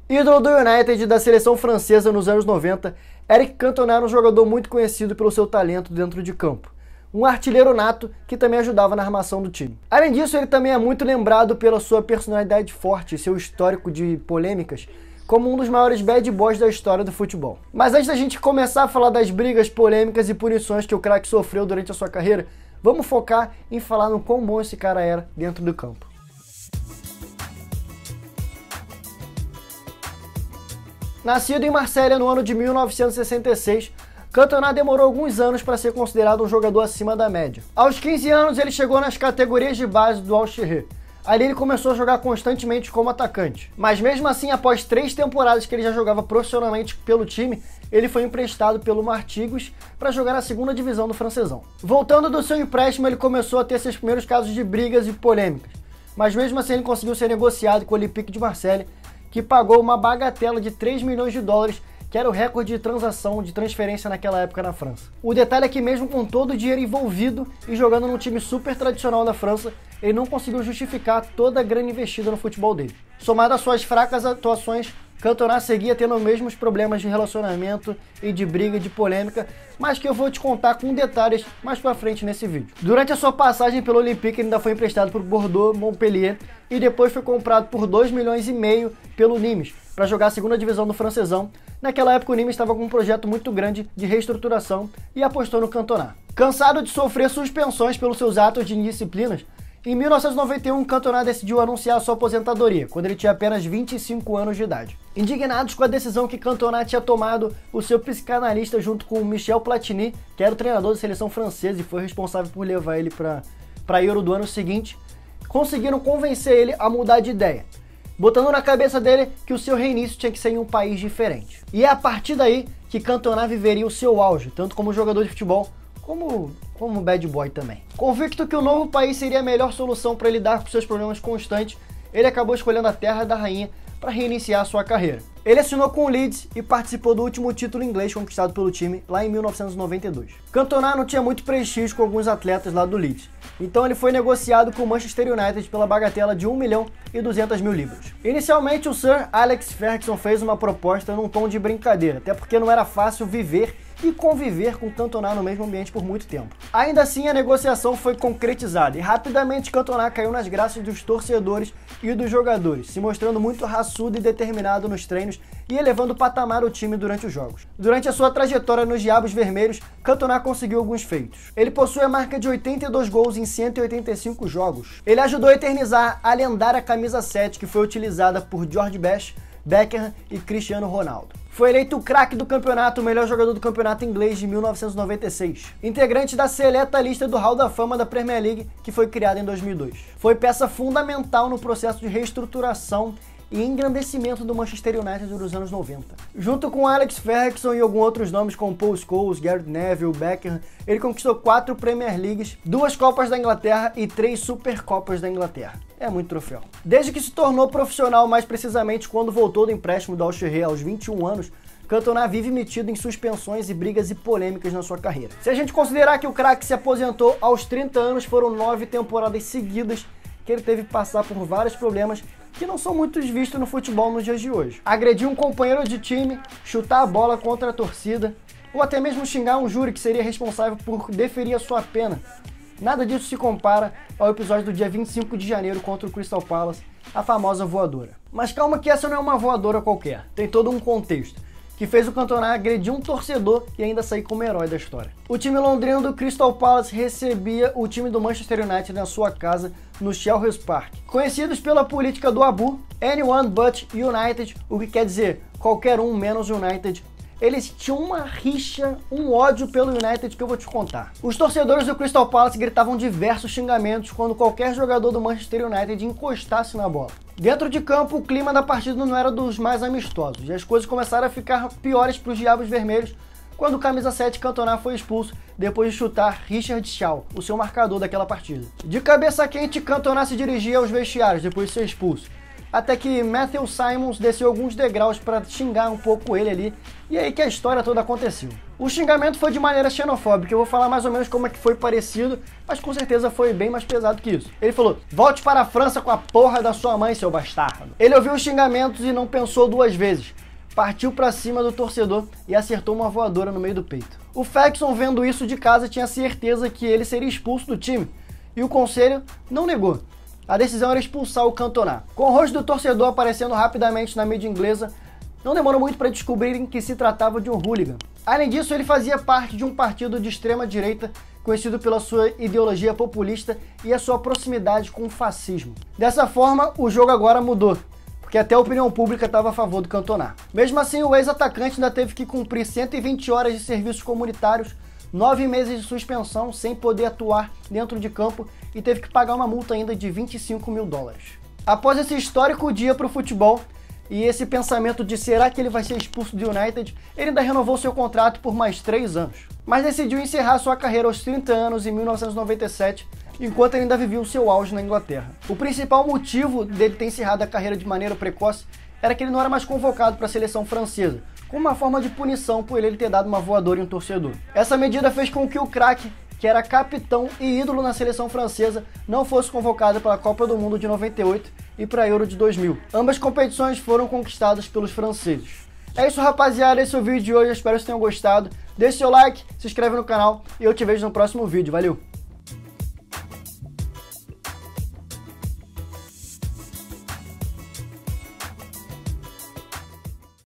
Ídolo do United e da seleção francesa nos anos 90, Eric Cantona era um jogador muito conhecido pelo seu talento dentro de campo. Um artilheiro nato que também ajudava na armação do time. Além disso, ele também é muito lembrado pela sua personalidade forte e seu histórico de polêmicas como um dos maiores bad boys da história do futebol. Mas antes da gente começar a falar das brigas, polêmicas e punições que o craque sofreu durante a sua carreira, vamos focar em falar no quão bom esse cara era dentro do campo. Nascido em Marselha no ano de 1966, Cantona demorou alguns anos para ser considerado um jogador acima da média. Aos 15 anos, ele chegou nas categorias de base do Al-Shehr. Ali ele começou a jogar constantemente como atacante. Mas mesmo assim, após 3 temporadas que ele já jogava profissionalmente pelo time, ele foi emprestado pelo Martigues para jogar na segunda divisão do francesão. Voltando do seu empréstimo, ele começou a ter seus primeiros casos de brigas e polêmicas. Mas mesmo assim, ele conseguiu ser negociado com o Olympique de Marseille, que pagou uma bagatela de 3 milhões de dólares, que era o recorde de transação de transferência naquela época na França. O detalhe é que mesmo com todo o dinheiro envolvido e jogando num time super tradicional da França, ele não conseguiu justificar toda a grana investida no futebol dele. Somado às suas fracas atuações, Cantona seguia tendo os mesmos problemas de relacionamento e de briga e de polêmica, mas que eu vou te contar com detalhes mais pra frente nesse vídeo. Durante a sua passagem pelo Olympique, ele ainda foi emprestado por Bordeaux, Montpellier e depois foi comprado por 2,5 milhões pelo Nimes para jogar a segunda divisão do francesão. Naquela época o Nimes estava com um projeto muito grande de reestruturação e apostou no Cantona. Cansado de sofrer suspensões pelos seus atos de indisciplinas, em 1991, Cantona decidiu anunciar sua aposentadoria, quando ele tinha apenas 25 anos de idade. Indignados com a decisão que Cantona tinha tomado, o seu psicanalista, junto com Michel Platini, que era o treinador da seleção francesa e foi responsável por levar ele para a Euro do ano seguinte, conseguiram convencer ele a mudar de ideia, botando na cabeça dele que o seu reinício tinha que ser em um país diferente. E é a partir daí que Cantona viveria o seu auge, tanto como jogador de futebol, como bad boy também. Convicto que o novo país seria a melhor solução para lidar com seus problemas constantes, ele acabou escolhendo a Terra da Rainha para reiniciar sua carreira. Ele assinou com o Leeds e participou do último título inglês conquistado pelo time lá em 1992. Cantona não tinha muito prestígio com alguns atletas lá do Leeds, então ele foi negociado com o Manchester United pela bagatela de 1 milhão e 200 mil libras. Inicialmente, o Sir Alex Ferguson fez uma proposta num tom de brincadeira, até porque não era fácil viver e conviver com Cantona no mesmo ambiente por muito tempo. Ainda assim, a negociação foi concretizada e rapidamente Cantona caiu nas graças dos torcedores e dos jogadores, se mostrando muito raçudo e determinado nos treinos e elevando o patamar do time durante os jogos. Durante a sua trajetória nos Diabos Vermelhos, Cantona conseguiu alguns feitos. Ele possui a marca de 82 gols em 185 jogos. Ele ajudou a eternizar a lendária camisa 7 que foi utilizada por George Best, Beckham e Cristiano Ronaldo. Foi eleito o craque do campeonato, o melhor jogador do campeonato inglês de 1996. Integrante da seleta lista do Hall da Fama da Premier League, que foi criada em 2002. Foi peça fundamental no processo de reestruturação e engrandecimento do Manchester United dos anos 90. Junto com Alex Ferguson e alguns outros nomes como Paul Scholes, Gareth Neville, Beckham, ele conquistou 4 Premier Leagues, 2 Copas da Inglaterra e 3 Supercopas da Inglaterra. É muito troféu. Desde que se tornou profissional, mais precisamente quando voltou do empréstimo do Al-Shehr aos 21 anos, Cantona vive metido em suspensões e brigas e polêmicas na sua carreira. Se a gente considerar que o craque se aposentou aos 30 anos, foram 9 temporadas seguidas que ele teve que passar por vários problemas que não são muito vistos no futebol nos dias de hoje. Agredir um companheiro de time, chutar a bola contra a torcida, ou até mesmo xingar um júri que seria responsável por deferir a sua pena. Nada disso se compara ao episódio do dia 25 de janeiro contra o Crystal Palace, a famosa voadora. Mas calma que essa não é uma voadora qualquer, tem todo um contexto, que fez o Cantona agredir um torcedor e ainda sair como herói da história. O time londrino do Crystal Palace recebia o time do Manchester United na sua casa no Selhurst Park. Conhecidos pela política do Abu, anyone but United, o que quer dizer qualquer um menos United, eles tinham uma rixa, um ódio pelo United que eu vou te contar. Os torcedores do Crystal Palace gritavam diversos xingamentos quando qualquer jogador do Manchester United encostasse na bola. Dentro de campo, o clima da partida não era dos mais amistosos e as coisas começaram a ficar piores para os Diabos Vermelhos quando o camisa 7 Cantona foi expulso depois de chutar Richard Shaw, o seu marcador daquela partida. De cabeça quente, Cantona se dirigia aos vestiários depois de ser expulso, até que Matthew Simons desceu alguns degraus para xingar um pouco ele ali, e aí que a história toda aconteceu. O xingamento foi de maneira xenofóbica, eu vou falar mais ou menos como é que foi parecido, mas com certeza foi bem mais pesado que isso. Ele falou: volte para a França com a porra da sua mãe, seu bastardo. Ele ouviu os xingamentos e não pensou duas vezes. Partiu pra cima do torcedor e acertou uma voadora no meio do peito. O Faxon, vendo isso de casa, tinha certeza que ele seria expulso do time, e o conselho não negou. A decisão era expulsar o Cantona. Com o rosto do torcedor aparecendo rapidamente na mídia inglesa, não demorou muito para descobrirem que se tratava de um hooligan. Além disso, ele fazia parte de um partido de extrema-direita conhecido pela sua ideologia populista e a sua proximidade com o fascismo. Dessa forma, o jogo agora mudou, porque até a opinião pública estava a favor do Cantona. Mesmo assim, o ex-atacante ainda teve que cumprir 120 horas de serviços comunitários, 9 meses de suspensão sem poder atuar dentro de campo e teve que pagar uma multa ainda de 25 mil dólares. Após esse histórico dia para o futebol e esse pensamento de será que ele vai ser expulso do United, ele ainda renovou seu contrato por mais 3 anos. Mas decidiu encerrar sua carreira aos 30 anos em 1997, enquanto ele ainda vivia o seu auge na Inglaterra. O principal motivo dele ter encerrado a carreira de maneira precoce era que ele não era mais convocado para a seleção francesa, como uma forma de punição por ele ter dado uma voadora em um torcedor. Essa medida fez com que o craque, que era capitão e ídolo na seleção francesa, não fosse convocado para a Copa do Mundo de 98 e para a Euro de 2000. Ambas competições foram conquistadas pelos franceses. É isso, rapaziada, esse é o vídeo de hoje, espero que vocês tenham gostado. Deixe seu like, se inscreve no canal e eu te vejo no próximo vídeo. Valeu!